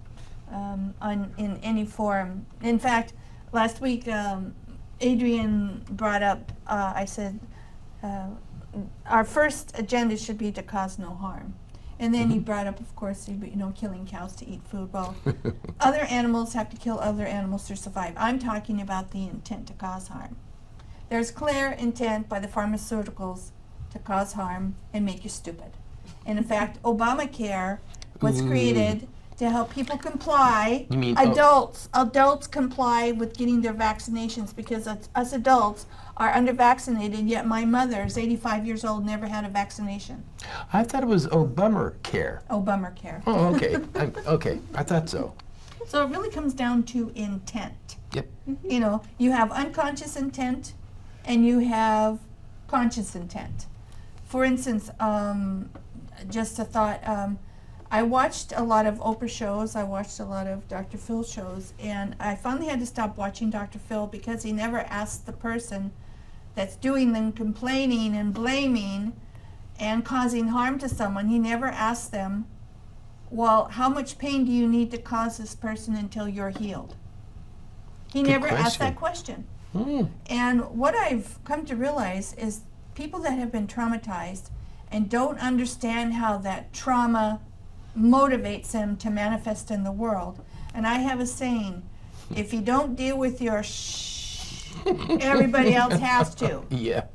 S2: in any form. In fact, last week, Adrian brought up, I said, our first agenda should be to cause no harm. And then he brought up, of course, killing cows to eat food. Well, other animals have to kill other animals to survive. I'm talking about the intent to cause harm. There's clear intent by the pharmaceuticals to cause harm and make you stupid. And in fact, Obamacare was created to help people comply.
S5: You mean
S2: adults comply with getting their vaccinations, because us adults are under-vaccinated, yet my mother is 85 years old, never had a vaccination.
S5: I thought it was Obamacare.
S2: Obamacare.
S5: Oh, okay. Okay, I thought so.
S2: So it really comes down to intent.
S5: Yep.
S2: You have unconscious intent and you have conscious intent. For instance, just a thought, I watched a lot of Oprah shows, I watched a lot of Dr. Phil shows, and I finally had to stop watching Dr. Phil because he never asked the person that's doing the complaining and blaming and causing harm to someone, he never asked them, well, how much pain do you need to cause this person until you're healed? He
S5: Good
S2: never asked
S5: question.
S2: that question.
S5: Mm.
S2: And what I've come to realize is people that have been traumatized and don't understand how that trauma motivates them to manifest in the world. And I have a saying, if you don't deal with your everybody else has to.
S5: Yeah.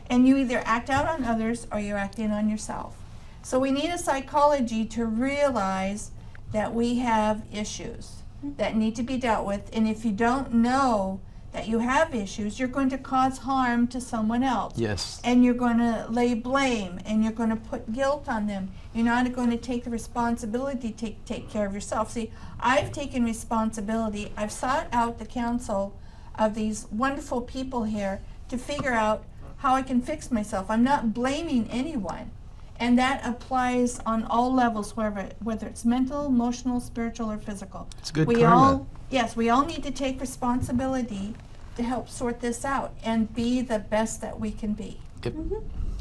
S2: And you either act out on others or you're acting on yourself. So we need a psychology to realize that we have issues that need to be dealt with. And if you don't know that you have issues, you're going to cause harm to someone else.
S5: Yes.
S2: And you're going to lay blame and you're going to put guilt on them. You're not going to take the responsibility to take care of yourself. See, I've taken responsibility. I've sought out the counsel of these wonderful people here to figure out how I can fix myself. I'm not blaming anyone. And that applies on all levels, whether it's mental, emotional, spiritual, or physical.
S5: It's good
S2: we
S5: karma.
S2: all Yes, we all need to take responsibility to help sort this out and be the best that we can be
S5: Yep.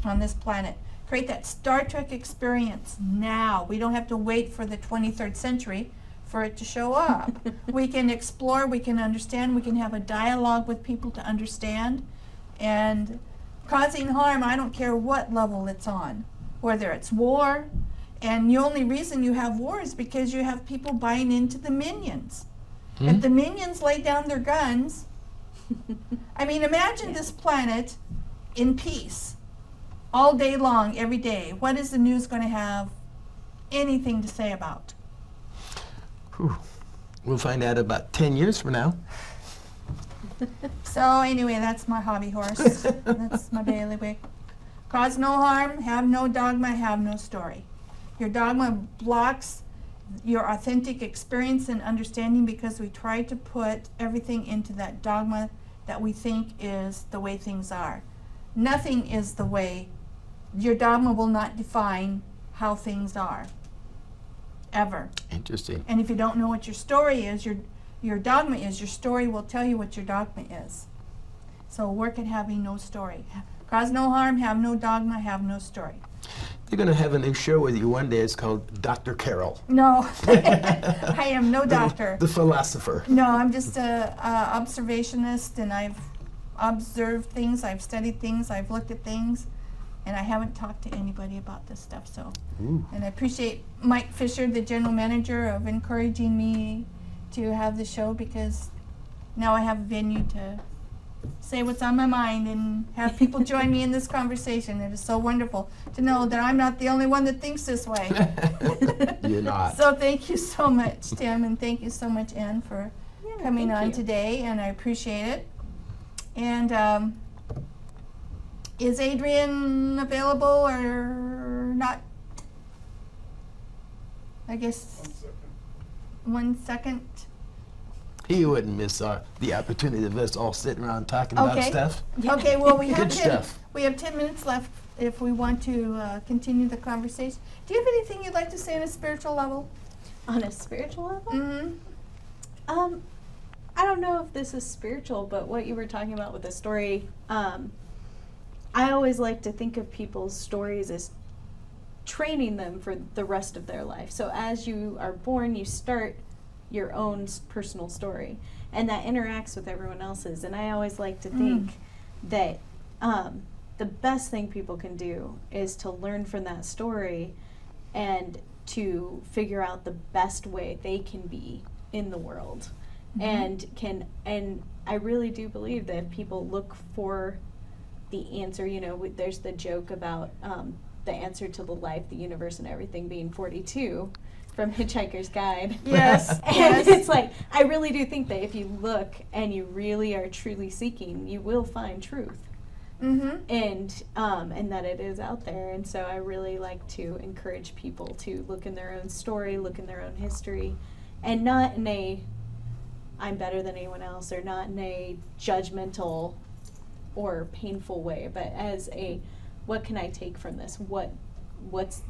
S2: on this planet. Create that Star Trek experience now. We don't have to wait for the 23rd century for it to show up. We can explore, we can understand, we can have a dialogue with people to understand. And causing harm, I don't care what level it's on, whether it's war, and the only reason you have war is because you have people buying into the minions. If the minions lay down their guns, I mean, imagine this planet in peace all day long, every day. What is the news going to have anything to say about?
S5: Whew. We'll find out about 10 years from now.
S2: So anyway, that's my hobby horse. That's my bailiwick. Cause no harm, have no dogma, have no story. Your dogma blocks your authentic experience and understanding because we try to put everything into that dogma that we think is the way things are. Nothing is the way. Your dogma will not define how things are, ever.
S5: Interesting.
S2: And if you don't know what your story is, your dogma is, your story will tell you what your dogma is. So work at having no story. Cause no harm, have no dogma, have no story.
S5: They're going to have a new show with you one day. It's called Dr. Carol.
S2: No, I am no doctor.
S5: The philosopher.
S2: No, I'm just a observationist, and I've observed things, I've studied things, I've looked at things, and I haven't talked to anybody about this stuff. So, and I appreciate Mike Fisher, the general manager, of encouraging me to have the show, because now I have a venue to say what's on my mind and have people join me in this conversation. It is so wonderful to know that I'm not the only one that thinks this way.
S5: You're not.
S2: So thank you so much, Tim, and thank you so much, Ann, for coming
S1: thank
S2: on
S1: you.
S2: today, and I appreciate it. And is Adrian available or not? I guess 1 second.
S5: He wouldn't miss the opportunity of us all sitting around talking about
S2: Okay.
S5: stuff.
S2: Okay, well, we have
S5: Good
S2: 10,
S5: stuff.
S2: we have 10 minutes left if we want to continue the conversation. Do you have anything you'd like to say on a spiritual level?
S1: On a spiritual level?
S2: Mm-hmm.
S1: I don't know if this is spiritual, but what you were talking about with the story, I always like to think of people's stories as training them for the rest of their life. So as you are born, you start your own personal story, and that interacts with everyone else's. And I always like to think that the best thing people can do is to learn from that story and to figure out the best way they can be in the world. And I really do believe that if people look for the answer, you know, there's the joke about the answer to the life, the universe, and everything being 42 from Hitchhiker's Guide.
S2: Yes.
S1: And it's like, I really do think that if you look and you really are truly seeking, you will find truth.
S2: Mm-hmm.
S1: And that it is out there. And so I really like to encourage people to look in their own story, look in their own history, and not in a I'm better than anyone else, or not in a judgmental or painful way, but as a what can I take from this? What's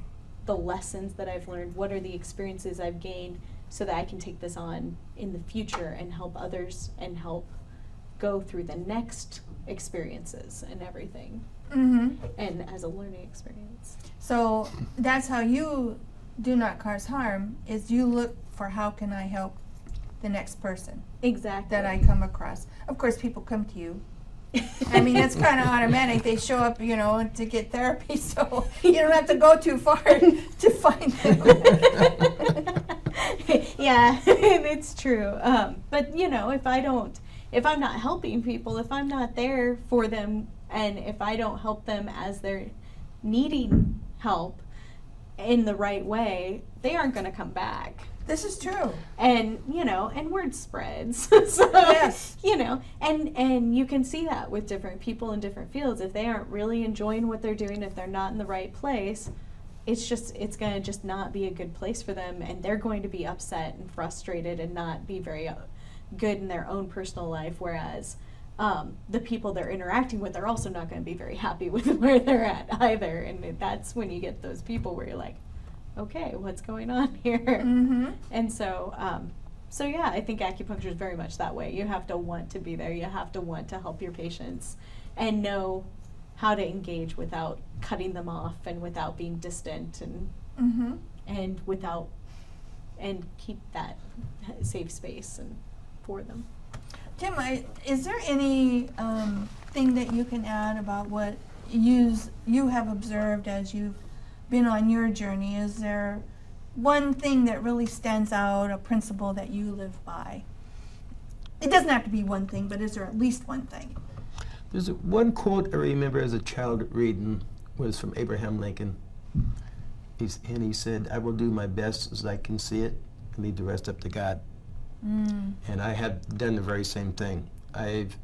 S1: the lessons that I've learned? What are the experiences I've gained so that I can take this on in the future and help others and help go through the next experiences and everything, and as a learning experience.
S2: So that's how you do not cause harm, is you look for how can I help the next person
S1: Exactly.
S2: that I come across. Of course, people come to you. I mean, it's kind of automatic. They show up, you know, to get therapy, so you don't have to go too far to find them.
S1: Yeah, it's true. But you know, if I'm not helping people, if I'm not there for them, and if I don't help them as they're needing help in the right way, they aren't going to come back.
S2: This is true.
S1: And you know, and word spreads. So
S2: Yes.
S1: you know, and you can see that with different people in different fields. If they aren't really enjoying what they're doing, if they're not in the right place, it's going to just not be a good place for them, and they're going to be upset and frustrated and not be very good in their own personal life, whereas the people they're interacting with are also not going to be very happy with where they're at either. And that's when you get those people where you're like, okay, what's going on here?
S2: Mm-hmm.
S1: And so, so yeah, I think acupuncture is very much that way. You have to want to be there. You have to want to help your patients and know how to engage without cutting them off and without being distant and
S2: Mm-hmm.
S1: and without and keep that safe space and for them.
S2: Tim, is there any thing that you can add about what you have observed as you've been on your journey? Is there one thing that really stands out, a principle that you live by? It doesn't have to be one thing, but is there at least one thing?
S5: There's one quote I remember as a child reading was from Abraham Lincoln. He said, "I will do my best as I can see it and leave the rest up to God." And I have done the very same thing. I've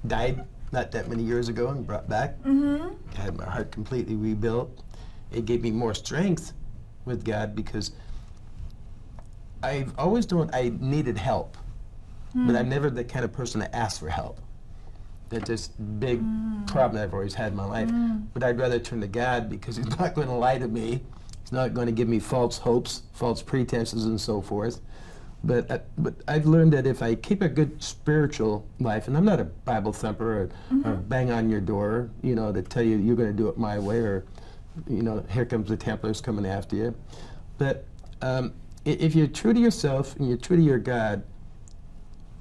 S5: died not that many years ago and brought back.
S2: Mm-hmm.
S5: I had my heart completely rebuilt. It gave me more strength with God because I've always known I needed help, but I'm never the kind of person that asks for help. That's this big problem that I've always had in my life. But I'd rather turn to God because He's not going to lie to me. He's not going to give me false hopes, false pretenses, and so forth. But I've learned that if I keep a good spiritual life, and I'm not a Bible thumper or bang on your door, to tell you you're going to do it my way, or, here comes the Templars coming after you. But if you're true to yourself and you're true to your God,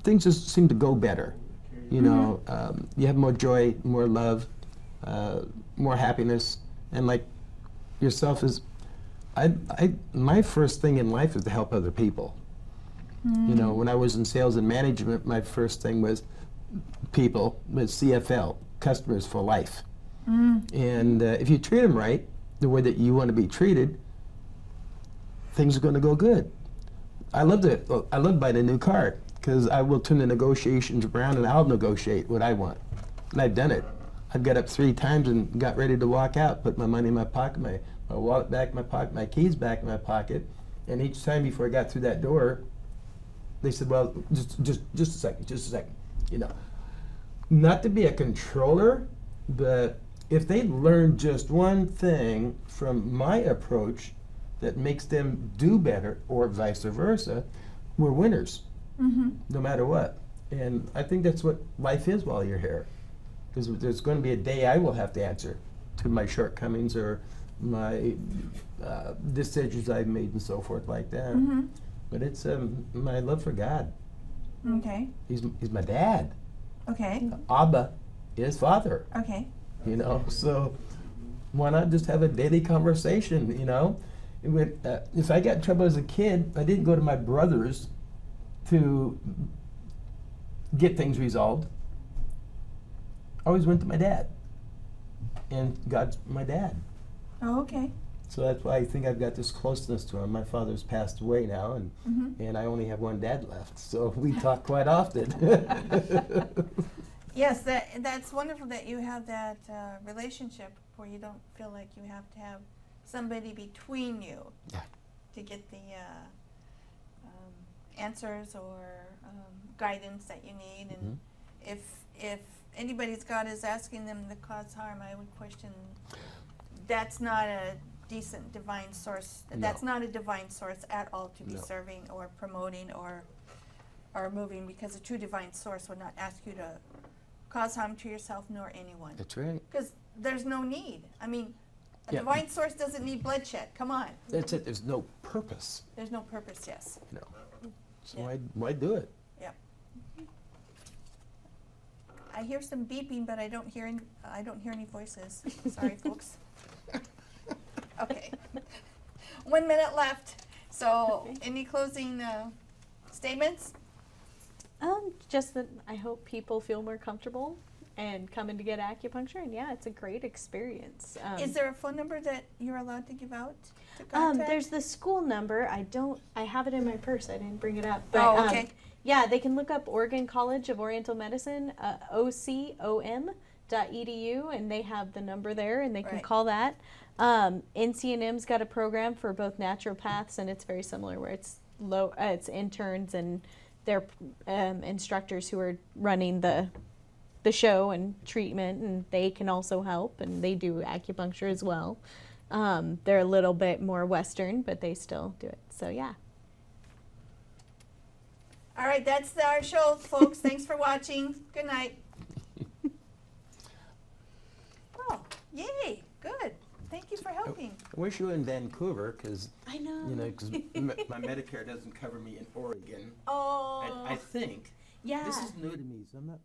S5: things just seem to go better. You have more joy, more love, more happiness, and like yourself is, my first thing in life is to help other people. When I was in sales and management, my first thing was people, with CFL, customers for life. And if you treat them right, the way that you want to be treated, things are going to go good. I love buying a new car because I will turn the negotiations around and I'll negotiate what I want. And I've done it. I've got up 3 times and got ready to walk out, put my money in my pocket, my wallet back in my pocket, my keys back in my pocket, and each time before I got through that door, they said, "Well, just a second, Not to be a controller, but if they learn just one thing from my approach that makes them do better, or vice versa, we're winners, no matter what. And I think that's what life is while you're here. There's going to be a day I will have to answer to my shortcomings or my decisions I've made and so forth like that. But it's my love for God.
S2: Okay.
S5: He's my dad.
S2: Okay.
S5: Abba is father.
S2: Okay.
S5: So why not just have a daily conversation? If I got in trouble as a kid, I didn't go to my brothers to get things resolved. I always went to my dad, and God's my dad.
S2: Oh, okay.
S5: So that's why I think I've got this closeness to him. My father's passed away now, and I only have one dad left, so we talk quite often.
S2: Yes, that's wonderful that you have that relationship where you don't feel like you have to have somebody between you to get the answers or guidance that you need. And if anybody's God is asking them to cause harm, I would question that's not a decent divine source.
S5: No.
S2: That's not a divine source at all to be
S5: No.
S2: serving or promoting or moving, because a true divine source would not ask you to cause harm to yourself nor anyone.
S5: That's right.
S2: Because there's no need. I mean, a
S5: Yeah.
S2: divine source doesn't need bloodshed. Come on.
S5: That's it. There's no purpose.
S2: There's no purpose, yes.
S5: So
S2: Yeah.
S5: why do it?
S2: Yep. I hear some beeping, but I don't hear any voices. Sorry, folks. Okay. 1 minute left. So, any closing statements?
S1: Just that I hope people feel more comfortable and come in to get acupuncture. And yeah, it's a great experience.
S2: Is there a phone number that you're allowed to give out to contact?
S1: There's the school number. I have it in my purse. I didn't bring it up. But,
S2: Oh, okay.
S1: Yeah, they can look up Oregon College of Oriental Medicine, ocom.edu, and they have the number there, and they can
S2: Right.
S1: call that. NCNM's got a program for both naturopaths, and it's very similar, where it's interns and their instructors who are running the show and treatment, and they can also help, and they do acupuncture as well. They're a little bit more Western, but they still do it. So yeah.
S2: All right, that's our show, folks. Thanks for watching. Good night. Oh, yay. Good. Thank you for helping.
S5: I wish you were in Vancouver, because
S1: I know.
S5: you know, 'cause my Medicare doesn't cover me in Oregon.
S1: Oh.
S5: I think.
S1: Yeah.
S5: This is new to me, so I'm not